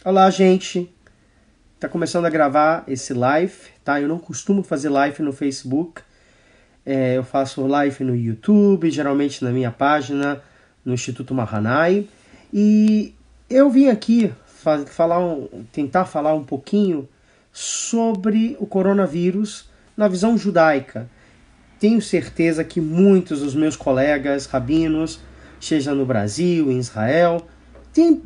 Olá, gente. Tá começando a gravar esse live, tá? Eu não costumo fazer live no Facebook. Eu faço live no YouTube, geralmente na minha página, no Instituto Mahanaim. E eu vim aqui tentar falar um pouquinho sobre o coronavírus na visão judaica. Tenho certeza que muitos dos meus colegas rabinos, seja no Brasil, em Israel, têm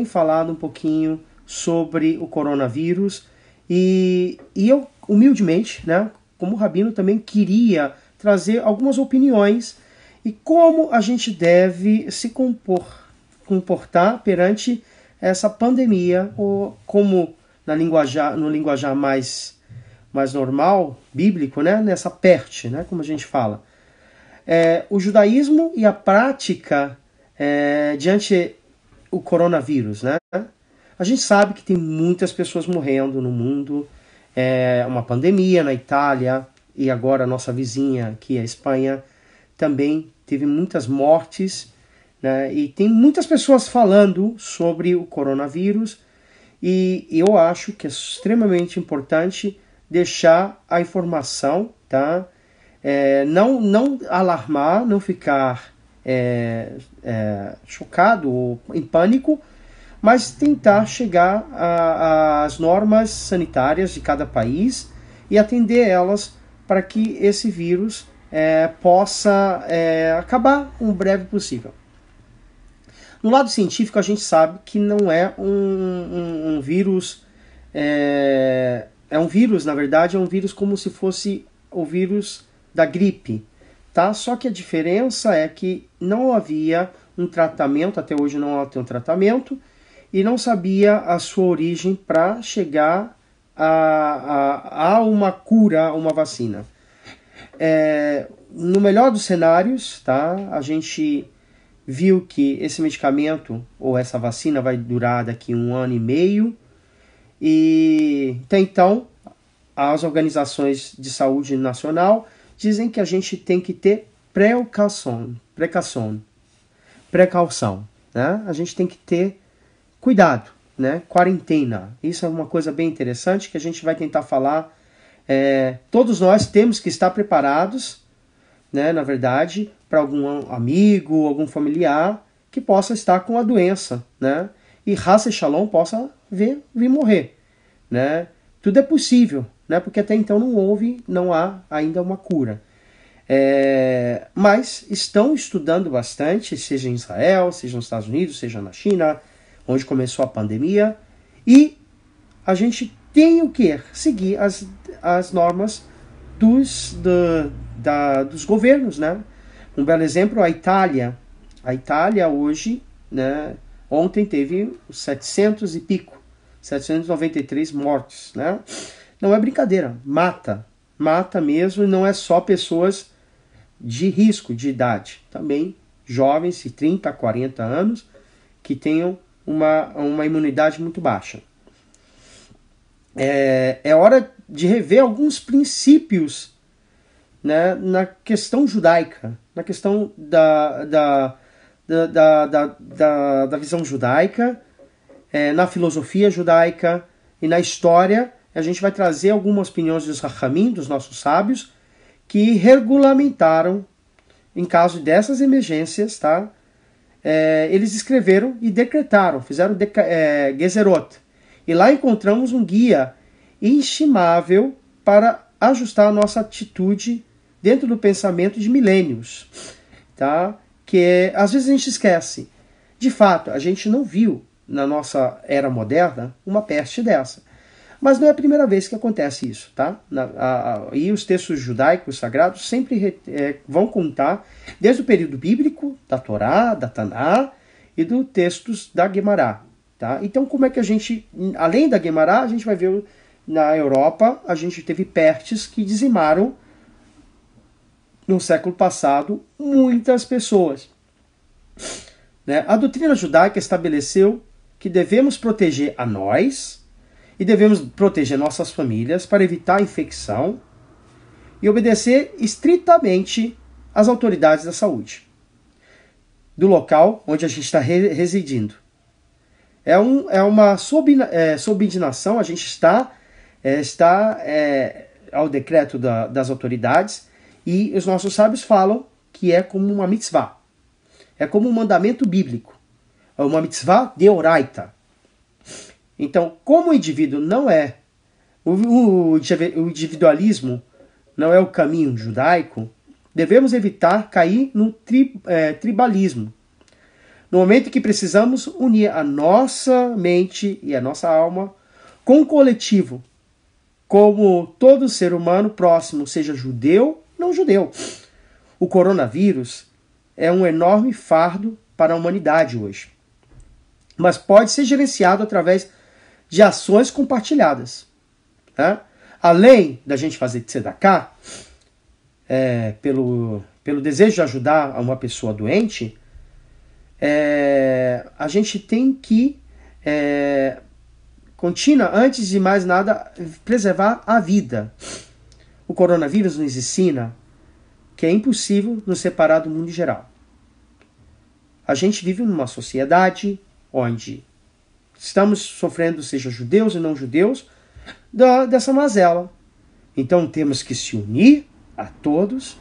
falado um pouquinho sobre o coronavírus e eu, humildemente, né, como rabino, também queria trazer algumas opiniões e como a gente deve se comportar perante essa pandemia, ou como no linguajar mais normal, bíblico, né? Nessa peste, né? Como a gente fala. O judaísmo e a prática diante o coronavírus, né? A gente sabe que tem muitas pessoas morrendo no mundo, uma pandemia na Itália, e agora a nossa vizinha aqui, a Espanha, também teve muitas mortes, né? E tem muitas pessoas falando sobre o coronavírus, e eu acho que é extremamente importante deixar a informação, tá? Não alarmar, não ficar chocado ou em pânico, mas tentar chegar às normas sanitárias de cada país e atender elas para que esse vírus possa acabar o breve possível. No lado científico, a gente sabe que não é um vírus. Um vírus, na verdade, é um vírus como se fosse o vírus da gripe. Tá? Só que a diferença é que não havia um tratamento, até hoje não há um tratamento, e não sabia a sua origem para chegar a uma cura, uma vacina. No melhor dos cenários, tá? A gente viu que esse medicamento ou essa vacina vai durar daqui 1 ano e meio, e até então as organizações de saúde nacional dizem que a gente tem que ter precaução, né? A gente tem que ter cuidado, né? Quarentena. Isso é uma coisa bem interessante que a gente vai tentar falar. Todos nós temos que estar preparados, né, na verdade, para algum amigo, algum familiar que possa estar com a doença, né? E Hasse Shalom possa vir morrer, né? Tudo é possível, né? Porque até então não há ainda uma cura. Mas estão estudando bastante, seja em Israel, seja nos Estados Unidos, seja na China, onde começou a pandemia, e a gente tem o que? Seguir as normas dos governos, né? Um belo exemplo, a Itália. A Itália hoje, né, ontem teve 793 mortes, né? Não é brincadeira, mata mesmo, e não é só pessoas de risco, de idade, também jovens de 30 a 40 anos que tenham uma imunidade muito baixa. É hora de rever alguns princípios, né, na questão judaica, na questão da visão judaica, na filosofia judaica e na história. A gente vai trazer algumas opiniões dos Rachamim, dos nossos sábios, que regulamentaram, em caso dessas emergências, tá? Eles escreveram e decretaram, fizeram Gezerot. E lá encontramos um guia inestimável para ajustar a nossa atitude dentro do pensamento de milênios, tá? Que às vezes a gente esquece. De fato, a gente não viu na nossa era moderna uma peste dessa. Mas não é a primeira vez que acontece isso, tá? E os textos judaicos sagrados sempre vão contar, desde o período bíblico, da Torá, da Taná e dos textos da Guemará, tá? Então, como é que a gente, além da Guemará, a gente vai ver na Europa, a gente teve pestes que dizimaram, no século passado, muitas pessoas, né? A doutrina judaica estabeleceu que devemos proteger a nós e devemos proteger nossas famílias para evitar a infecção e obedecer estritamente às autoridades da saúde do local onde a gente está residindo. É uma subordinação, a gente está ao decreto das autoridades, e os nossos sábios falam que é como uma mitzvah. É como um mandamento bíblico. É uma mitzvah deoraita. Então, como o indivíduo não é, o individualismo não é o caminho judaico, devemos evitar cair no tribalismo. No momento que precisamos unir a nossa mente e a nossa alma com o coletivo, como todo ser humano próximo, seja judeu ou não judeu. O coronavírus é um enorme fardo para a humanidade hoje, mas pode ser gerenciado através de ações compartilhadas. Tá? Além da gente fazer tzedakah, pelo desejo de ajudar uma pessoa doente, a gente tem que, antes de mais nada, preservar a vida. O coronavírus nos ensina que é impossível nos separar do mundo em geral. A gente vive numa sociedade onde estamos sofrendo, seja judeus e não judeus, dessa mazela. Então temos que se unir a todos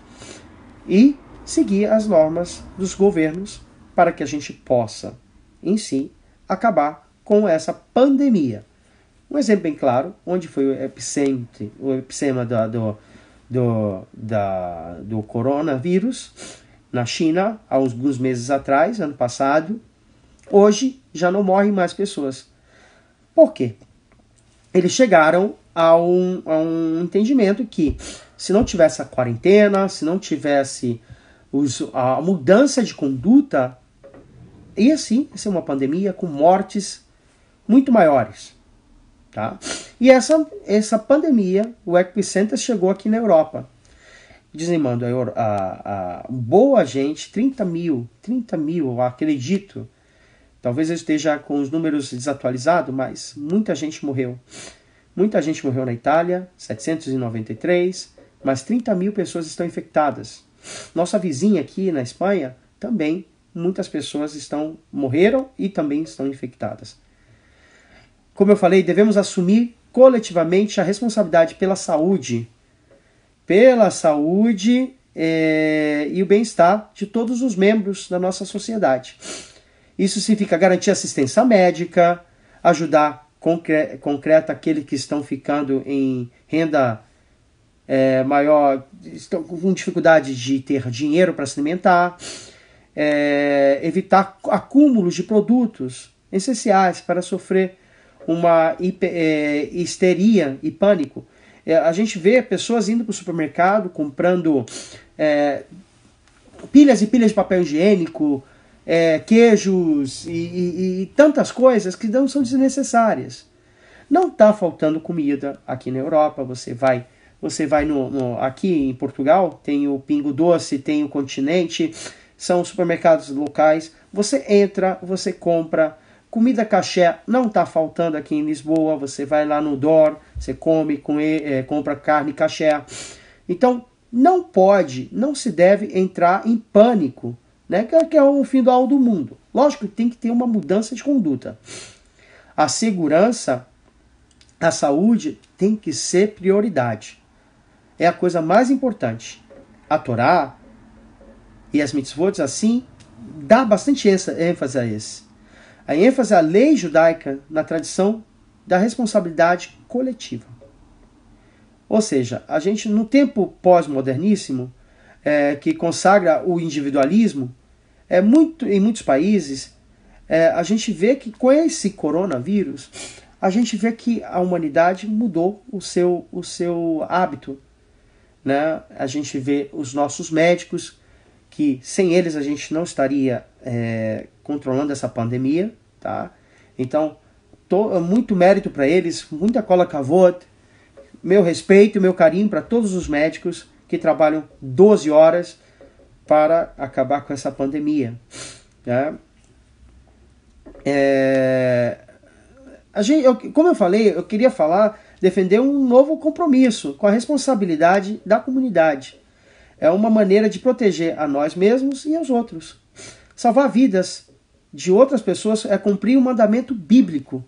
e seguir as normas dos governos para que a gente possa, em si, acabar com essa pandemia. Um exemplo bem claro, onde foi o epicentro do coronavírus, na China, há alguns meses atrás, ano passado. Hoje já não morrem mais pessoas. Por quê? Eles chegaram a um entendimento que, se não tivesse a quarentena, se não tivesse a mudança de conduta, ia sim ser uma pandemia com mortes muito maiores. Tá? E essa pandemia, o epicentro chegou aqui na Europa, dizimando a boa gente, 30 mil, eu acredito. Talvez eu esteja com os números desatualizados, mas muita gente morreu. Muita gente morreu na Itália, 793, mas 30 mil pessoas estão infectadas. Nossa vizinha aqui na Espanha, também muitas pessoas morreram e também estão infectadas. Como eu falei, devemos assumir coletivamente a responsabilidade pela saúde e o bem-estar de todos os membros da nossa sociedade. Isso significa garantir assistência médica, ajudar concreta aqueles que estão ficando em renda maior, estão com dificuldade de ter dinheiro para se alimentar, evitar acúmulos de produtos essenciais para sofrer uma histeria e pânico. A gente vê pessoas indo para o supermercado comprando pilhas e pilhas de papel higiênico, queijos e tantas coisas que não são desnecessárias. Não está faltando comida aqui na Europa. Você vai aqui em Portugal, tem o Pingo Doce, tem o Continente, são supermercados locais. Você entra, você compra. Comida caché não está faltando aqui em Lisboa. Você vai lá no DOR, você compra carne caché. Então, não se deve entrar em pânico, né? Que é o fim do mundo. Lógico que tem que ter uma mudança de conduta. A segurança, a saúde tem que ser prioridade. É a coisa mais importante. A Torá e as mitzvot, assim, dá bastante ênfase a esse. A ênfase à lei judaica na tradição da responsabilidade coletiva. Ou seja, a gente, no tempo pós-moderníssimo, que consagra o individualismo, em muitos países, a gente vê que com esse coronavírus, a gente vê que a humanidade mudou o seu hábito. Né? A gente vê os nossos médicos, que sem eles a gente não estaria controlando essa pandemia. Tá? Então, muito mérito para eles, muita cola kavod, meu respeito e meu carinho para todos os médicos que trabalham 12 horas para acabar com essa pandemia. Né? Como eu falei, eu queria defender um novo compromisso com a responsabilidade da comunidade. É uma maneira de proteger a nós mesmos e aos outros. Salvar vidas de outras pessoas é cumprir um mandamento bíblico.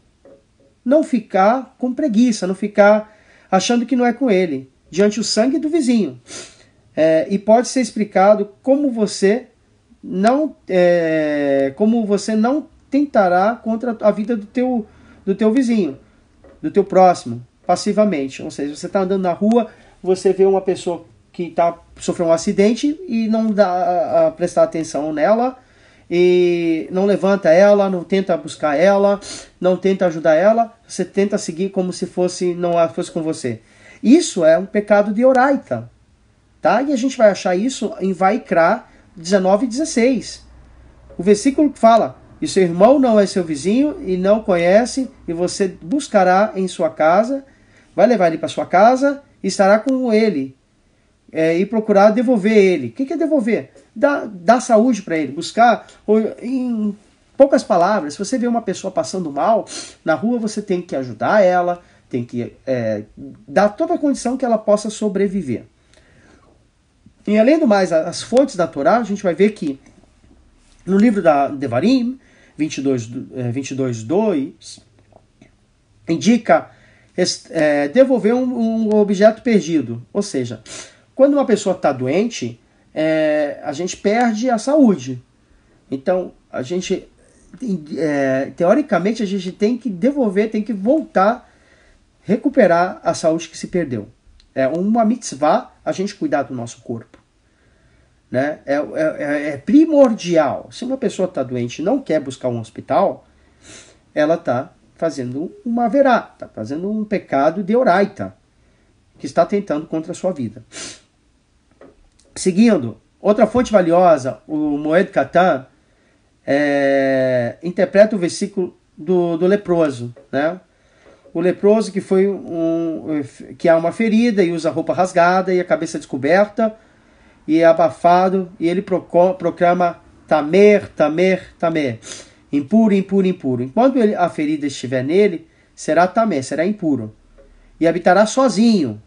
Não ficar com preguiça, não ficar achando que não é com ele, diante o sangue do vizinho. E pode ser explicado como você não tentará contra a vida do teu vizinho, do teu próximo, passivamente. Ou seja, você está andando na rua, você vê uma pessoa que sofreu um acidente e não dá a prestar atenção nela, e não levanta ela, não tenta buscar ela, não tenta ajudar ela, você tenta seguir como se não fosse com você. Isso é um pecado de oraita, tá? E a gente vai achar isso em Vaikra 19:16. O versículo fala: e seu irmão não é seu vizinho e não conhece, e você buscará em sua casa, vai levar ele para sua casa e estará com ele, e procurar devolver ele. O que é devolver? Dar saúde para ele, buscar. Em poucas palavras, se você vê uma pessoa passando mal na rua, você tem que ajudar ela, tem que dar toda a condição que ela possa sobreviver. E além do mais, as fontes da Torá, a gente vai ver que no livro da Devarim 22:2 indica devolver um objeto perdido. Ou seja, quando uma pessoa está doente, a gente perde a saúde. Então, teoricamente, a gente tem que devolver, tem que voltar, recuperar a saúde que se perdeu. É uma mitzvah a gente cuidar do nosso corpo. Né? É primordial. Se uma pessoa está doente e não quer buscar um hospital, ela está fazendo uma verá, está fazendo um pecado de oraita, que está tentando contra a sua vida. Seguindo, outra fonte valiosa, o Moed Katan, interpreta o versículo do leproso, né? O leproso que há uma ferida e usa roupa rasgada e a cabeça descoberta e é abafado, e ele proclama tamer, tamer, tamer, impuro, impuro, impuro. Enquanto a ferida estiver nele, será tamer, será impuro. E habitará sozinho,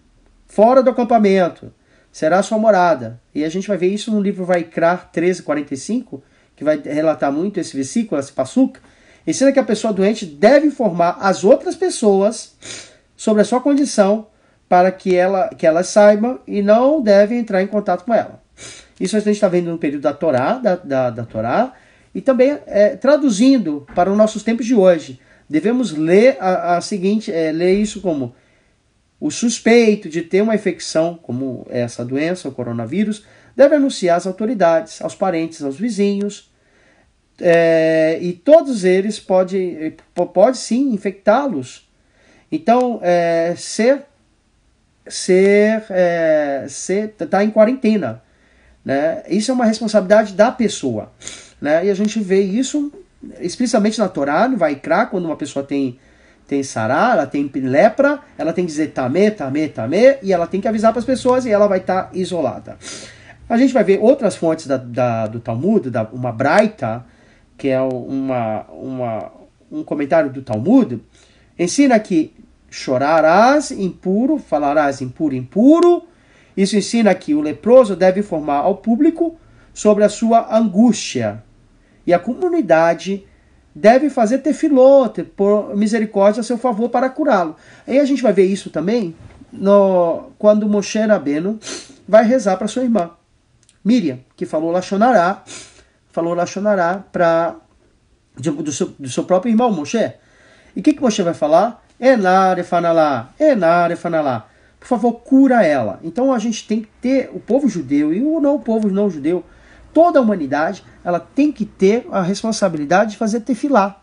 fora do acampamento, será sua morada. E a gente vai ver isso no livro Vaikra 13:45, que vai relatar muito esse versículo, esse passuca. Ensina que a pessoa doente deve informar as outras pessoas sobre a sua condição, para que elas saibam e não devem entrar em contato com ela. Isso a gente está vendo no período da Torá, da Torá, e também traduzindo para os nossos tempos de hoje. Devemos ler ler isso como: o suspeito de ter uma infecção, como essa doença, o coronavírus, deve anunciar às autoridades, aos parentes, aos vizinhos, e todos eles pode sim infectá-los. Então, tá em quarentena, né? Isso é uma responsabilidade da pessoa, né? E a gente vê isso especialmente na Torá, no Vaikra, quando uma pessoa tem sará, ela tem lepra, ela tem que dizer tamé, tamé, tamé, e ela tem que avisar para as pessoas e ela vai estar isolada. A gente vai ver outras fontes do Talmud, uma braita, que é um comentário do Talmud, ensina que chorarás impuro, falarás impuro, impuro. Isso ensina que o leproso deve informar ao público sobre a sua angústia. E a comunidade deve fazer tefilot, por misericórdia a seu favor para curá-lo. Aí a gente vai ver isso também quando Moshe Rabbeinu vai rezar para sua irmã Miriam, que falou Lashonará do seu próprio irmão Moshe. E o que Moshe vai falar? Enar efanalá, enar efanalá. Por favor, cura ela. Então a gente tem que ter, o povo judeu e o povo não judeu, toda a humanidade, ela tem que ter a responsabilidade de fazer tefilá.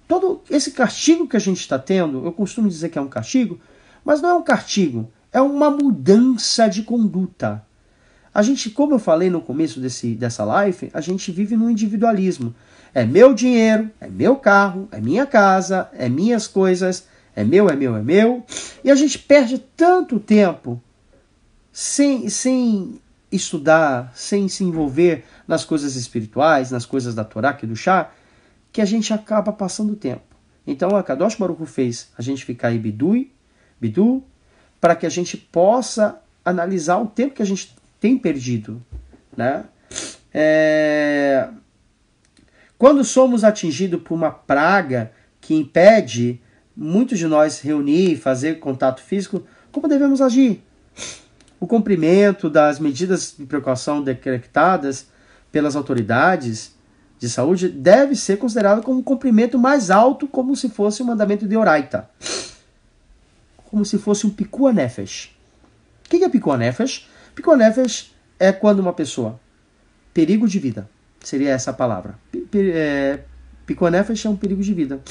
Todo esse castigo que a gente está tendo, eu costumo dizer que é um castigo, mas não é um castigo, é uma mudança de conduta. A gente, como eu falei no começo dessa live, a gente vive no individualismo. É meu dinheiro, é meu carro, é minha casa, é minhas coisas, é meu. E a gente perde tanto tempo sem estudar, sem se envolver nas coisas espirituais, nas coisas da Torá, que do chá, que a gente acaba passando tempo. Então a Kadosh Baruch Hu fez a gente ficar aí bidu, para que a gente possa analisar o tempo que a gente tem perdido, né? Quando somos atingidos por uma praga que impede muitos de nós reunir e fazer contato físico, como devemos agir? O cumprimento das medidas de precaução decretadas pelas autoridades de saúde deve ser considerado como um cumprimento mais alto, como se fosse um mandamento de Oraita. Como se fosse um Pikuah Nefesh. O que é Pikuah Nefesh? Pikuah Nefesh é quando uma pessoa, perigo de vida, seria essa a palavra. Pikuah Nefesh é um perigo de vida.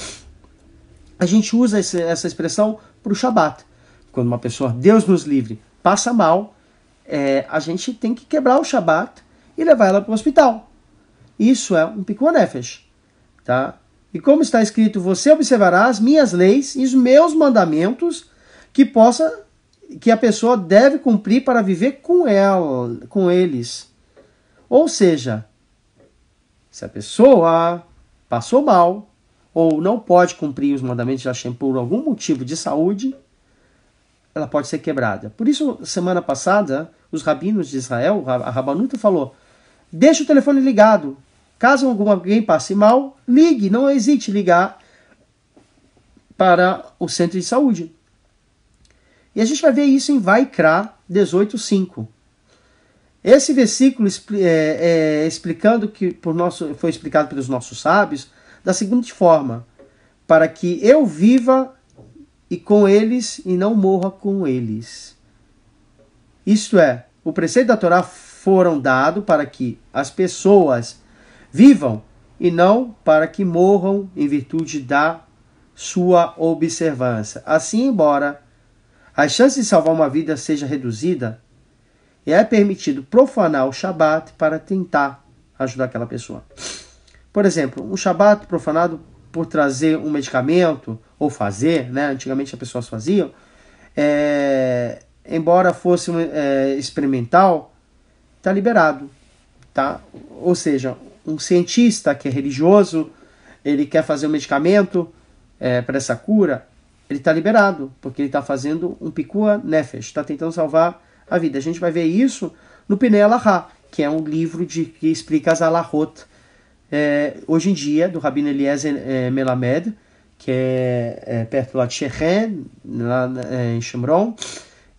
A gente usa essa expressão para o Shabat. Quando uma pessoa, Deus nos livre, passa mal, a gente tem que quebrar o Shabat e levar ela para o hospital. Isso é um Pikuah Nefesh. Tá? E como está escrito, você observará as minhas leis e os meus mandamentos que a pessoa deve cumprir para viver com eles. Ou seja, se a pessoa passou mal ou não pode cumprir os mandamentos de Hashem por algum motivo de saúde, ela pode ser quebrada. Por isso, semana passada, os rabinos de Israel, a Rabanuta falou, deixa o telefone ligado. Caso alguém passe mal, ligue, não hesite em ligar para o centro de saúde. E a gente vai ver isso em Vaikra 18:5. Esse versículo explicando foi explicado pelos nossos sábios da seguinte forma: para que eu viva e com eles e não morra com eles. Isto é, o preceito da Torá foram dados para que as pessoas vivam e não para que morram em virtude da sua observância. Assim, embora a chance de salvar uma vida seja reduzida, é permitido profanar o Shabat para tentar ajudar aquela pessoa. Por exemplo, um Shabat profanado por trazer um medicamento, ou fazer, né? Antigamente as pessoas faziam, embora fosse experimental, está liberado. Tá? Ou seja, um cientista que é religioso, ele quer fazer um medicamento para essa cura, ele está liberado, porque ele está fazendo um Pikuah Nefesh, está tentando salvar a vida. A gente vai ver isso no Pinei Halachá, que é um livro que explica as Halachot, hoje em dia, do Rabino Eliezer Melamed, que é perto lá de Shechem, lá em Shomron.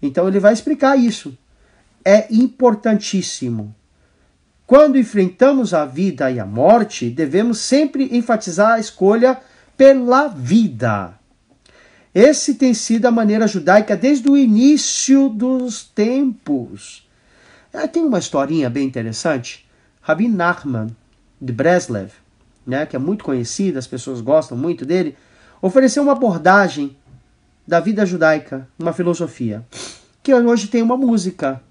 Então ele vai explicar isso. É importantíssimo. Quando enfrentamos a vida e a morte, devemos sempre enfatizar a escolha pela vida. Esse tem sido a maneira judaica desde o início dos tempos. Tem uma historinha bem interessante. Rabbi Nachman de Breslev, né, que é muito conhecido, as pessoas gostam muito dele, ofereceu uma abordagem da vida judaica, uma filosofia, que hoje tem uma música.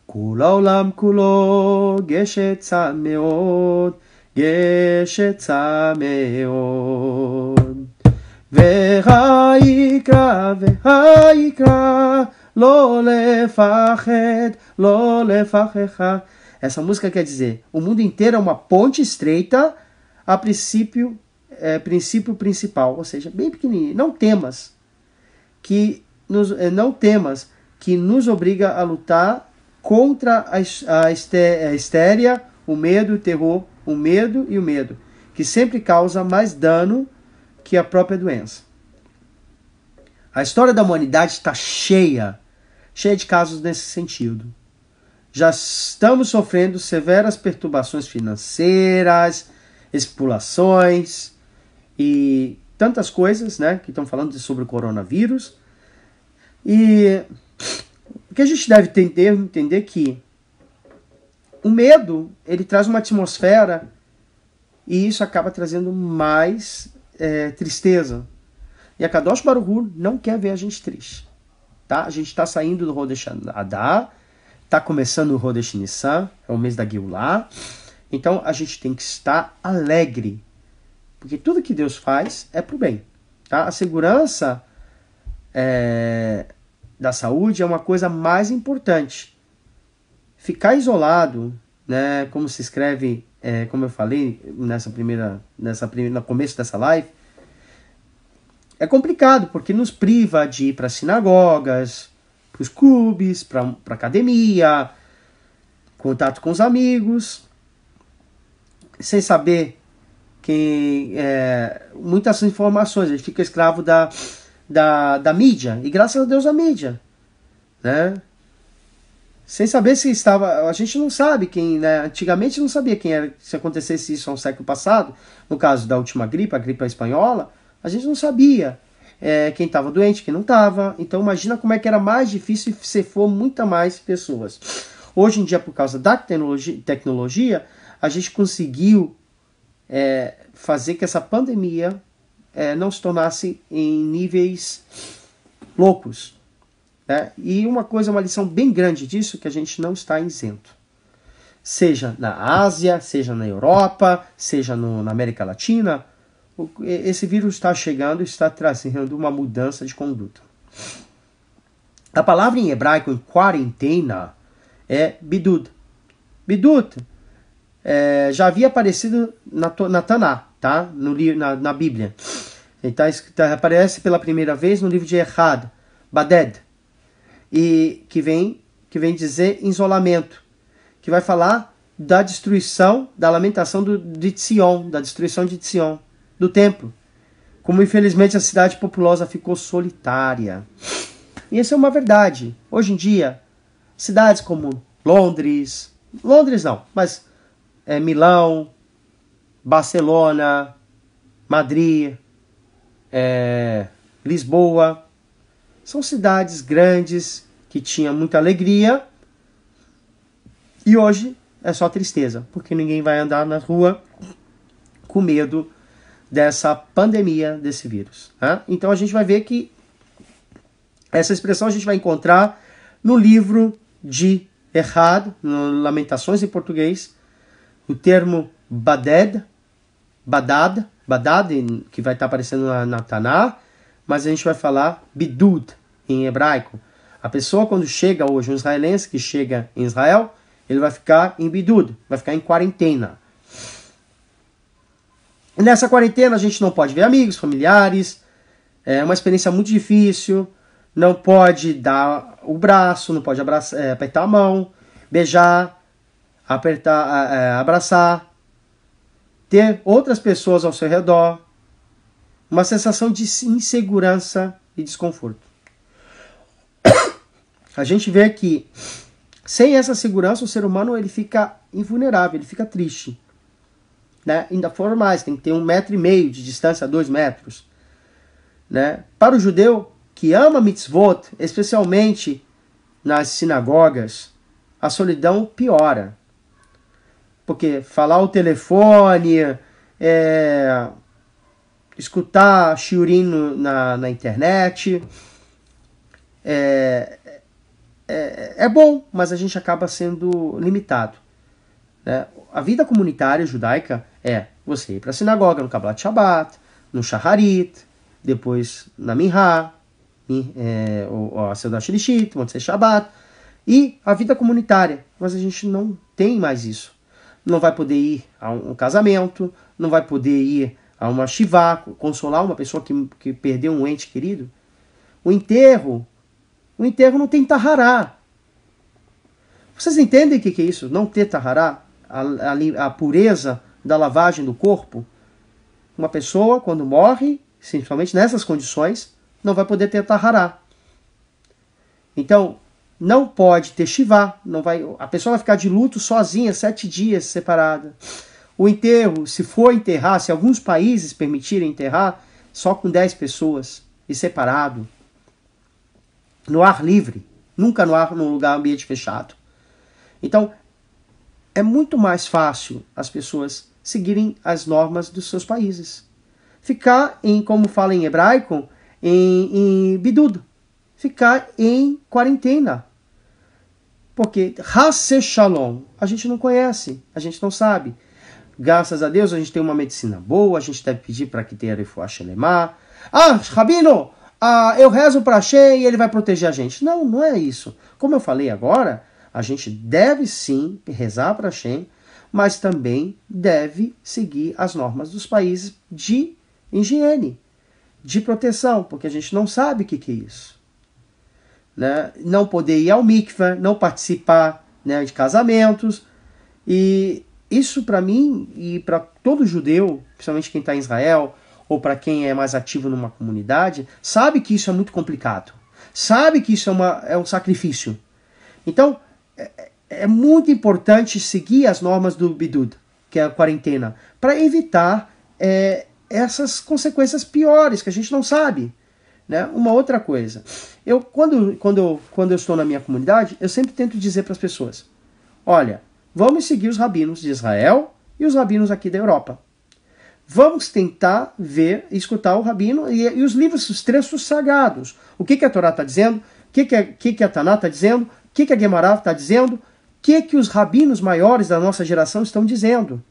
Kol haolam kulo geshet tzameot, geshet tzameot. V'ha'ikra, v'ha'ikra, lo lefached, lo lefachecha. Essa música quer dizer, o mundo inteiro é uma ponte estreita a princípio principal, ou seja, bem pequenininho. Não temas que nos obriga a lutar contra a histeria, o medo, o terror, o medo, que sempre causa mais dano que a própria doença. A história da humanidade está cheia de casos nesse sentido. Já estamos sofrendo severas perturbações financeiras, especulações e tantas coisas, né, que estão falando sobre o coronavírus. E o que a gente deve entender que o medo, ele traz uma atmosfera e isso acaba trazendo mais tristeza. E a Kadosh Baruch Hu não quer ver a gente triste. Tá? A gente está saindo do Rodesh Adar, está começando o Rodesh Nissan, é o mês da Geulah. Então a gente tem que estar alegre, porque tudo que Deus faz é para o bem. Tá? A segurança da saúde é uma coisa mais importante. Ficar isolado, né, como se escreve, como eu falei no começo dessa live, é complicado, porque nos priva de ir para as sinagogas, para os clubes, para academia, contato com os amigos, sem saber muitas informações, ele fica escravo da mídia, e graças a Deus a mídia, né? Sem saber se estava, a gente não sabe quem, né? Antigamente não sabia quem era, se acontecesse isso no século passado, no caso da última gripe, a gripe espanhola, a gente não sabia quem estava doente, quem não estava. Então imagina como é que era mais difícil se for muita mais pessoas. Hoje em dia, por causa da tecnologia, a gente conseguiu fazer que essa pandemia não se tornasse em níveis loucos. E uma lição bem grande disso, que a gente não está isento. Seja na Ásia, seja na Europa, seja na América Latina, esse vírus está chegando e está trazendo uma mudança de conduta. A palavra em hebraico, em quarentena, é bidud. Bidud já havia aparecido na Taná, tá? na Bíblia. Então, aparece pela primeira vez no livro de Echad, Baded, e que vem dizer isolamento, que vai falar da destruição, da lamentação de Sion, da destruição de Sion, do templo. Como infelizmente a cidade populosa ficou solitária. E isso é uma verdade. Hoje em dia, cidades como Londres não, mas Milão, Barcelona, Madrid, Lisboa, são cidades grandes que tinham muita alegria e hoje é só tristeza, porque ninguém vai andar na rua com medo dessa pandemia, desse vírus. Né? Então a gente vai ver que essa expressão a gente vai encontrar no livro de Echad, no Lamentações em português, o termo Badad, que vai estar aparecendo na Taná, mas a gente vai falar Bidud em hebraico. A pessoa quando chega hoje, um israelense que chega em Israel, ele vai ficar em Bidud, vai ficar em quarentena. E nessa quarentena a gente não pode ver amigos, familiares, é uma experiência muito difícil, não pode dar o braço, não pode apertar a mão, beijar, abraçar, ter outras pessoas ao seu redor, uma sensação de insegurança e desconforto. A gente vê que sem essa segurança o ser humano ele fica invulnerável, ele fica triste. Né? Ainda for mais, tem que ter 1,5 metro de distância, 2 metros. Né? Para o judeu que ama mitzvot, especialmente nas sinagogas, a solidão piora. Porque falar ao telefone, escutar shiurim na internet, é bom, mas a gente acaba sendo limitado. Né? A vida comunitária judaica é você ir para a sinagoga no Kabbalat Shabbat, no Shacharit, depois na Minha, a Seudah Shlishit, Motzei Shabbat, e a vida comunitária. Mas a gente não tem mais isso. Não vai poder ir a um casamento, não vai poder ir a uma shivá, consolar uma pessoa que perdeu um ente querido. O enterro não tem tahará. Vocês entendem o que é isso? Não ter tahará? A pureza da lavagem do corpo? Uma pessoa, quando morre, principalmente nessas condições, não vai poder ter tahará. Então, não pode ter shivá. A pessoa vai ficar de luto sozinha, 7 dias separada. O enterro, se for enterrar, se alguns países permitirem enterrar, só com 10 pessoas e separado. No ar livre, nunca num ambiente fechado. Então, é muito mais fácil as pessoas seguirem as normas dos seus países. Ficar como fala em hebraico, em bidud. Ficar em quarentena. Porque Hasse Shalom, a gente não conhece, a gente não sabe. Graças a Deus a gente tem uma medicina boa, a gente deve pedir para que tenha refuah shelemah. Rabino, eu rezo para Hashem e ele vai proteger a gente. Não, não é isso. Como eu falei agora, a gente deve sim rezar para Hashem, mas também deve seguir as normas dos países de higiene, de proteção, porque a gente não sabe o que é isso. Né? Não poder ir ao mikveh, não participar, né, de casamentos. E isso para mim e para todo judeu principalmente quem está em Israel, ou para quem é mais ativo numa comunidade, sabe que isso é muito complicado. Sabe que isso é um sacrifício. Então, é muito importante seguir as normas do Bidud, que é a quarentena, para evitar essas consequências piores que a gente não sabe. Né? Uma outra coisa, quando eu estou na minha comunidade, eu sempre tento dizer para as pessoas, olha, vamos seguir os rabinos de Israel e os rabinos aqui da Europa. Vamos tentar escutar o rabino e os livros, os textos sagrados. O que a Torá está dizendo, o que a Taná está dizendo, o que a Guemará está dizendo, o que os rabinos maiores da nossa geração estão dizendo.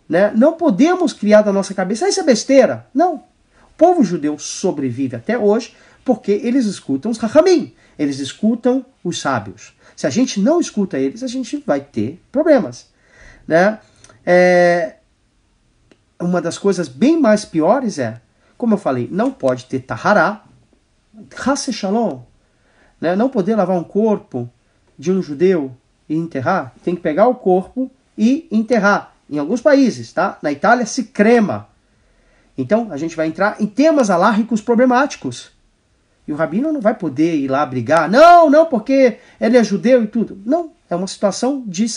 Né? Não podemos criar da nossa cabeça, isso é besteira. Não. O povo judeu sobrevive até hoje porque eles escutam os Rahamim, eles escutam os sábios. Se a gente não escuta eles, a gente vai ter problemas. Né? Uma das coisas bem mais piores como eu falei, não pode ter tahará, chas shalom, né? Não poder lavar um corpo de um judeu e enterrar, tem que pegar o corpo e enterrar. Em alguns países, tá? Na Itália se crema. Então a gente vai entrar em temas alárricos problemáticos. E o rabino não vai poder ir lá brigar. Não, porque ele é judeu e tudo. Não, é uma situação de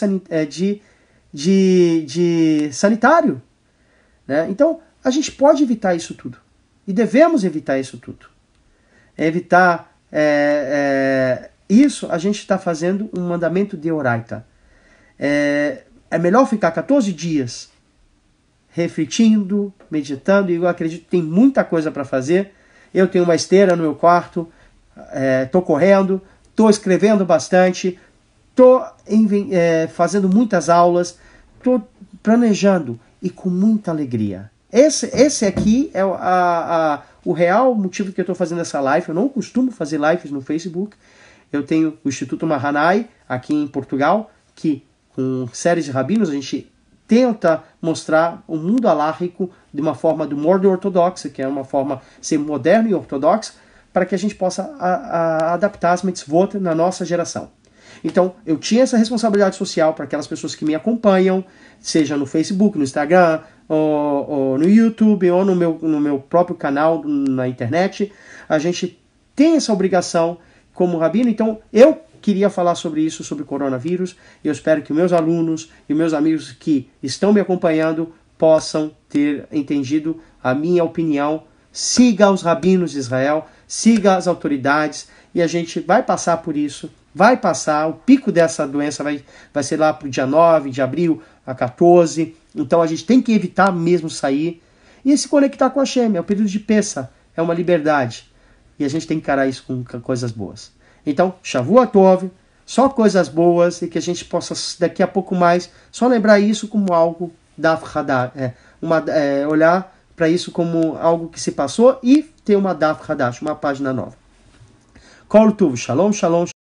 sanitário. Né? Então a gente pode evitar isso tudo. E devemos evitar isso tudo. Evitar isso, a gente está fazendo um mandamento de oraita. É melhor ficar 14 dias refletindo, meditando, e eu acredito que tem muita coisa para fazer. Eu tenho uma esteira no meu quarto, estou correndo, estou escrevendo bastante, estou fazendo muitas aulas, estou planejando e com muita alegria. Esse aqui é o real motivo que eu estou fazendo essa live. Eu não costumo fazer lives no Facebook. Eu tenho o Instituto Mahanai aqui em Portugal, que com séries de rabinos a gente tenta mostrar o mundo alárrico de uma forma do modo ortodoxa, que é uma forma ser moderna e ortodoxa, para que a gente possa adaptar as mitzvot na nossa geração. Então, eu tinha essa responsabilidade social para aquelas pessoas que me acompanham, seja no Facebook, no Instagram, ou no YouTube, ou no meu próprio canal na internet. A gente tem essa obrigação como rabino. Então, eu queria falar sobre isso, sobre o coronavírus. Eu espero que meus alunos e meus amigos que estão me acompanhando possam ter entendido a minha opinião. Siga os rabinos de Israel, siga as autoridades, e a gente vai passar por isso. Vai passar, o pico dessa doença vai ser lá para o dia 9 de abril a 14. Então a gente tem que evitar mesmo sair e se conectar com a Hashem. É o período de Pessah, é uma liberdade. E a gente tem que encarar isso com coisas boas. Então, Shavua Tov, só coisas boas, e que a gente possa daqui a pouco mais só lembrar isso como algo da Hadash, olhar para isso como algo que se passou e ter uma Daf Hadash, uma página nova. Kol Tuv, Shalom, Shalom.